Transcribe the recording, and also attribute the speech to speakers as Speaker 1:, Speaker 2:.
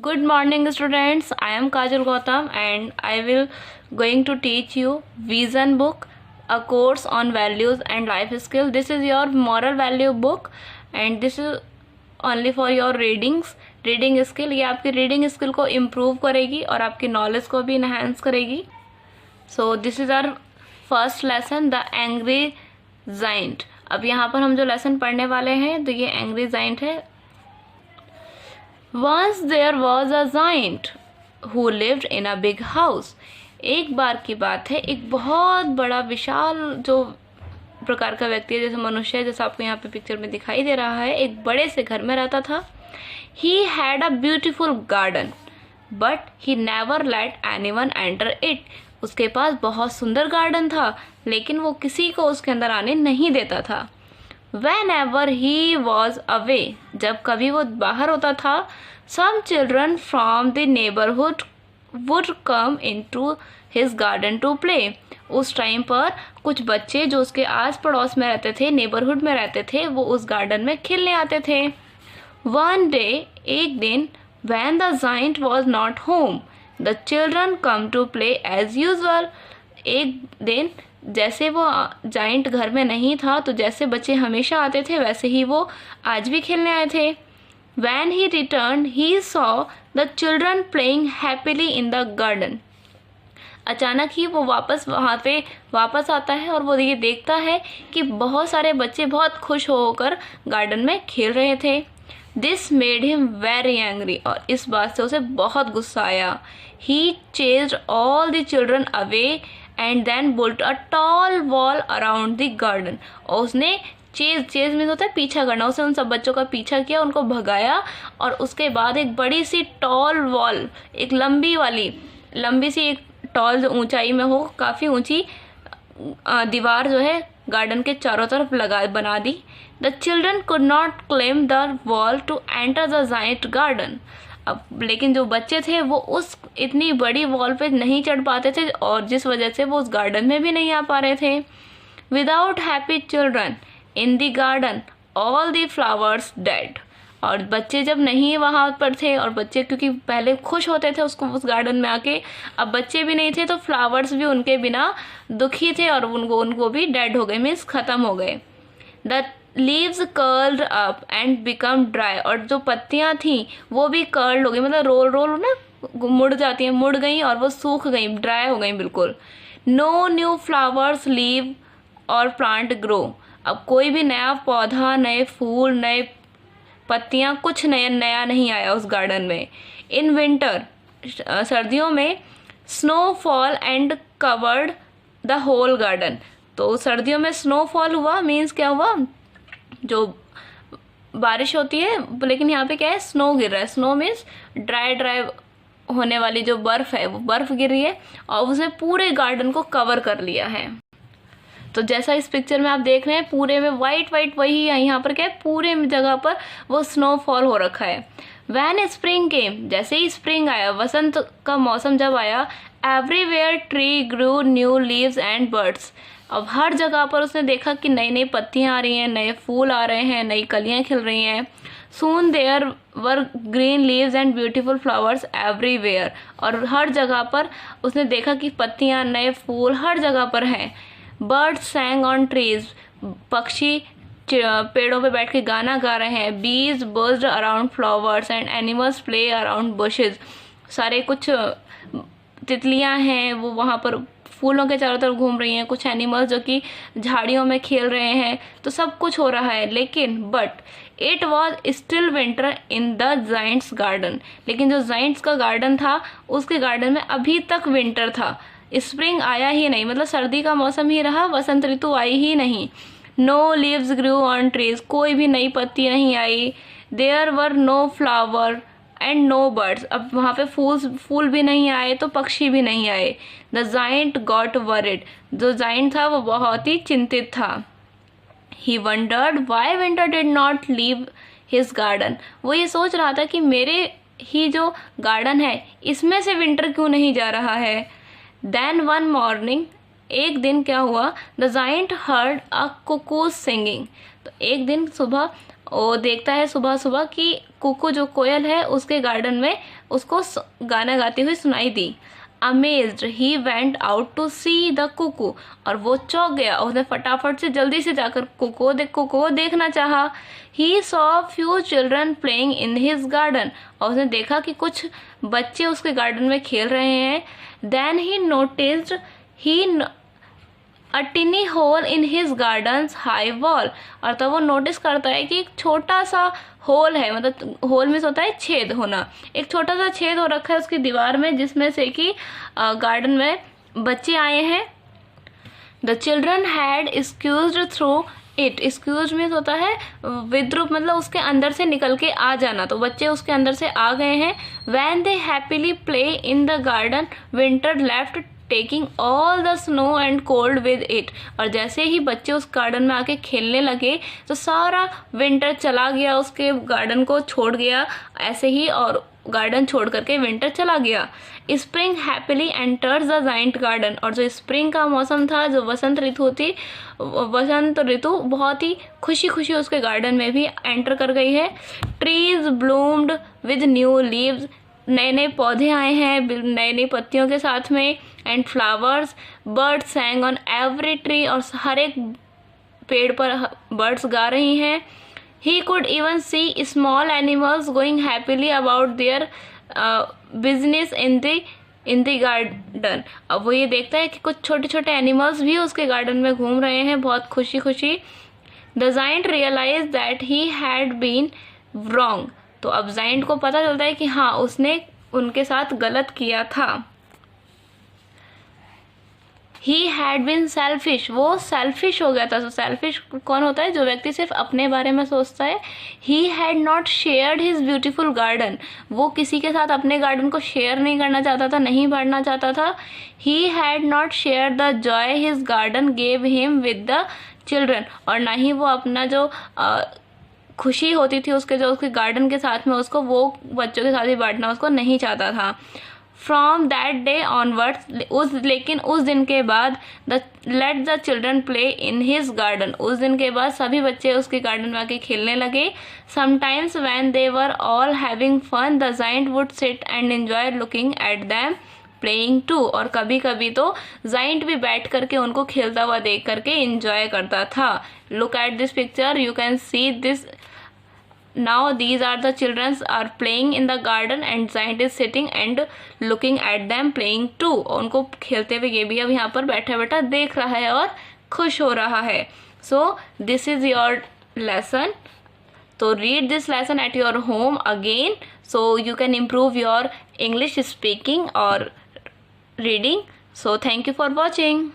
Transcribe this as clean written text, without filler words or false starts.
Speaker 1: Good morning students, I am Kajal Gautam and I will going to teach you Vision book, a course on values and life skill. This is your moral value book and this is only for your reading skill. ये आपकी reading skill को improve करेगी और आपकी knowledge को भी enhance करेगी. So this is our first lesson, the angry giant. अब यहाँ पर हम जो लेसन पढ़ने वाले हैं तो ये एंग्री जाइंट है. Once there was a giant who lived in a big house. एक बार की बात है, एक बहुत बड़ा विशाल जो प्रकार का व्यक्ति है, जैसे मनुष्य है, जैसा आपको यहाँ पे पिक्चर में दिखाई दे रहा है, एक बड़े से घर में रहता था. He had a beautiful garden, but he never let anyone enter it. उसके पास बहुत सुंदर गार्डन था, लेकिन वो किसी को उसके अंदर आने नहीं देता था. Whenever he was away, जब कभी वो बाहर होता था, some children from the neighborhood would come into his garden to play. उस टाइम पर कुछ बच्चे जो उसके आस पड़ोस में रहते थे, नेबरहुड में रहते थे, वो उस गार्डन में खेलने आते थे. One day, एक दिन, when the giant was not home, the children come to play as usual. एक दिन जैसे वो जाइंट घर में नहीं था तो जैसे बच्चे हमेशा आते थे वैसे ही वो आज भी खेलने आए थे. When he returned, he saw the children playing happily in the garden. अचानक ही वो वहाँ पे वापस आता है और वो ये देखता है कि बहुत सारे बच्चे बहुत खुश होकर गार्डन में खेल रहे थे. This made him very angry. और इस बात से उसे बहुत गुस्सा आया. He chased all the children away and then built a tall wall around the garden. और उसने चेज मीन्स होता है पीछा करना. उसने उन सब बच्चों का पीछा किया, उनको भगाया और उसके बाद एक बड़ी सी टॉल वॉल, एक लंबी सी एक टॉल जो ऊंचाई में हो, काफ़ी ऊंची दीवार जो है गार्डन के चारों तरफ बना दी. The children could not climb the wall to enter the giant garden. अब लेकिन जो बच्चे थे वो उस इतनी बड़ी वॉल पे नहीं चढ़ पाते थे और जिस वजह से वो उस गार्डन में भी नहीं आ पा रहे थे. Without happy children in the garden all the flowers dead. और बच्चे जब नहीं वहाँ पर थे और बच्चे क्योंकि पहले खुश होते थे उसको उस गार्डन में आके, अब बच्चे भी नहीं थे तो फ्लावर्स भी उनके बिना दुखी थे और उनको भी डेड हो गए, मीन्स ख़त्म हो गए. The leaves curled up and become dry. और जो पत्तियां थी वो भी कर्ल्ड हो गई, मतलब रोल ना मुड़ जाती हैं, मुड़ गई और वो सूख गई, ड्राई हो गई बिल्कुल. नो न्यू फ्लावर्स लीव और प्लांट ग्रो. अब कोई भी नया पौधा, नए फूल, नए पत्तियां, कुछ नया नहीं आया उस गार्डन में. इन विंटर, सर्दियों में, snow fall and covered the whole garden. तो सर्दियों में स्नोफॉल हुआ, मीन्स क्या हुआ, जो बारिश होती है, लेकिन यहाँ पे क्या है, स्नो गिर रहा है. स्नो मीन्स ड्राई होने वाली जो बर्फ है वो बर्फ गिर रही है और उसने पूरे गार्डन को कवर कर लिया है. तो जैसा इस पिक्चर में आप देख रहे हैं पूरे में वाइट वही है. यहाँ पर क्या है, पूरे जगह पर वो स्नोफॉल हो रखा है. वैन स्प्रिंग केम, जैसे ही स्प्रिंग आया, वसंत का मौसम जब आया, everywhere tree grew new leaves and birds. अब हर जगह पर उसने देखा कि नई पत्तियां आ रही हैं, नए फूल आ रहे हैं, नई कलियां खिल रही हैं. Soon there were green leaves and beautiful flowers everywhere. और हर जगह पर उसने देखा कि पत्तियां, नए फूल हर जगह पर हैं. बर्ड्स सैंग ऑन ट्रीज, पक्षी पेड़ों पे बैठ के गाना गा रहे हैं. Bees buzzed around flowers and animals play around bushes. सारे कुछ तितलियां हैं वो वहाँ पर फूलों के चारों तरफ घूम रही हैं, कुछ एनिमल्स जो कि झाड़ियों में खेल रहे हैं. तो सब कुछ हो रहा है, लेकिन but it was still winter in the Giants garden. लेकिन जो जाइंट्स का गार्डन था उसके गार्डन में अभी तक विंटर था. स्प्रिंग आया ही नहीं, मतलब सर्दी का मौसम ही रहा, वसंत ऋतु आई ही नहीं. No leaves grew on trees, कोई भी नई पत्ती नहीं आई. There were no flower and no birds. अब वहाँ पे फूल भी नहीं आए तो पक्षी भी नहीं आए. द जाइंट गॉट वरिड, जो जाइंट था वो बहुत ही चिंतित था. He wondered why winter did not leave his garden. वो ये सोच रहा था कि मेरे ही जो गार्डन है इसमें से विंटर क्यों नहीं जा रहा है. देन वन मॉर्निंग, एक दिन क्या हुआ, the giant heard a cuckoos singing. तो एक दिन सुबह वो देखता है सुबह सुबह कि कुकू जो कोयल है उसके गार्डन में उसको गाना गाती हुई सुनाई दी। Amazed, he went out to see the cuckoo, और वो चौंक गया, उसने फटाफट से जल्दी से जाकर कुकू को देखना चाहा। He saw few children playing in his garden, और उसने देखा कि कुछ बच्चे उसके गार्डन में खेल रहे हैं। Then he noticed a tiny hole in his garden's high wall, और तब वो नोटिस करता है कि एक छोटा सा होल है, मतलब होल में होता है छेद होना, एक छोटा सा छेद हो रखा है उसकी दीवार में जिसमें से कि गार्डन में बच्चे आए हैं। The children had squeezed through it, squeeze means होता है विद्रुप, मतलब उसके अंदर से निकल के आ जाना, तो बच्चे उसके अंदर से आ गए हैं। When they happily play in the garden winter left taking all the snow and cold with it, और जैसे ही बच्चे उस गार्डन में आके खेलने लगे तो सारा विंटर चला गया, उसके गार्डन को छोड़ गया ऐसे ही, और गार्डन छोड़ करके विंटर चला गया। Spring happily enters the giant garden, और जो स्प्रिंग का मौसम था, जो वसंत ऋतु थी, वसंत ऋतु बहुत ही खुशी खुशी उसके गार्डन में भी एंटर कर गई है। Trees bloomed with new leaves, नए नए पौधे आए हैं नई नई पत्तियों के साथ में। And flowers, birds sang on every tree, और हर एक पेड़ पर बर्ड्स गा रही हैं। He could even see small animals going happily about their business in the garden, अब वो ये देखता है कि कुछ छोटे छोटे एनिमल्स भी उसके गार्डन में घूम रहे हैं बहुत खुशी खुशी। The giant realise that he had been wrong, तो अब जाइंट को पता चलता है कि हाँ उसने उनके साथ गलत किया था। ही हैड बीन सेल्फिश, वो सेल्फिश हो गया था। तो सेल्फिश कौन होता है? जो व्यक्ति सिर्फ अपने बारे में सोचता है। He had not shared his beautiful garden, वो किसी के साथ अपने गार्डन को शेयर नहीं करना चाहता था, नहीं बांटना चाहता था। He had not share the Joy his garden gave him with the children, और ना ही वो अपना जो खुशी होती थी उसके जो उसके गार्डन के साथ में, उसको वो बच्चों के साथ ही बांटना उसको नहीं चाहता था। फ्रॉम दैट डे ऑनवर्ड्स, लेकिन उस दिन के बाद let the children play in his garden, उस दिन के बाद सभी बच्चे उसके गार्डन में आके खेलने लगे। Sometimes when they were all having fun the giant would sit and enjoy looking at them playing too, और कभी कभी तो जाइंट भी बैठ करके उनको खेलता हुआ देख करके एंजॉय करता था। Look at this picture, you can see this. Now these are the children are playing in the garden and Giant is sitting and looking at them playing too. उनको खेलते हुए ये भी अब यहाँ पर बैठा बैठा देख रहा है और खुश हो रहा है। So this is your lesson. So read this lesson at your home again so you can improve your English speaking or reading. So thank you for watching.